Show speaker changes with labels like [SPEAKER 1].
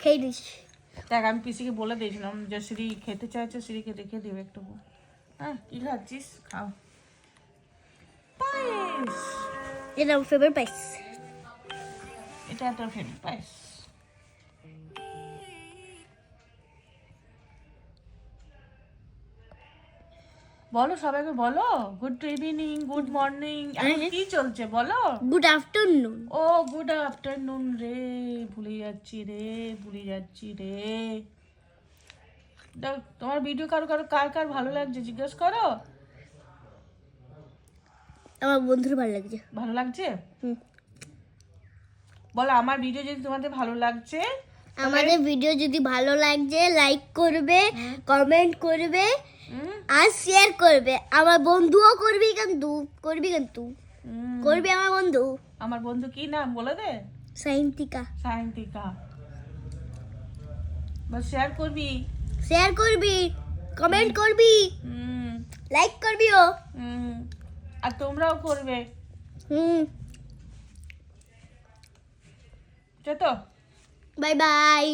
[SPEAKER 1] খেয়ে নিস।
[SPEAKER 2] দেখ আমি পিসিকে বলে দিয়েছিলাম যে শ্রী খেতে চাইছে, শ্রীকে রেখে দেবে একটু। হ্যাঁ কি খাচ্ছিস, খাও। পায়েস,
[SPEAKER 1] এটা আমার ফেভারিট পাইস।
[SPEAKER 2] এটা তোর ফেভারিট পায়েস। বলো সবাইকে, বলো গুড ইভিনিং, গুড মর্নিং, এখন কি চলছে বলো।
[SPEAKER 1] Good afternoon.
[SPEAKER 2] ও গুড আফটারনুন রে, ভুলে যাচ্ছি রে। দেখ তোমার ভিডিও কার কার ভালো লাগছে জিজ্ঞেস করো।
[SPEAKER 1] আমার বন্ধুর ভালো লাগছে।
[SPEAKER 2] ভালো লাগছে?
[SPEAKER 1] হুম।
[SPEAKER 2] বলো আমার ভিডিও যদি তোমাদের ভালো লাগছে,
[SPEAKER 1] আমাদের ভিডিও যদি ভালো লাগছে লাইক করবে, কমেন্ট করবে আর শেয়ার করবে। আমার বন্ধুও করবি কিন্তু করবি আমার বন্ধু।
[SPEAKER 2] আমার বন্ধু কি নাম বলে দে।
[SPEAKER 1] সায়ন্তিকা।
[SPEAKER 2] বাস শেয়ার করবি।
[SPEAKER 1] কমেন্ট করবি,
[SPEAKER 2] হুম
[SPEAKER 1] লাইক করবিও।
[SPEAKER 2] আর তোমরাও করবে,
[SPEAKER 1] হুম।
[SPEAKER 2] তো
[SPEAKER 1] বাই বাই।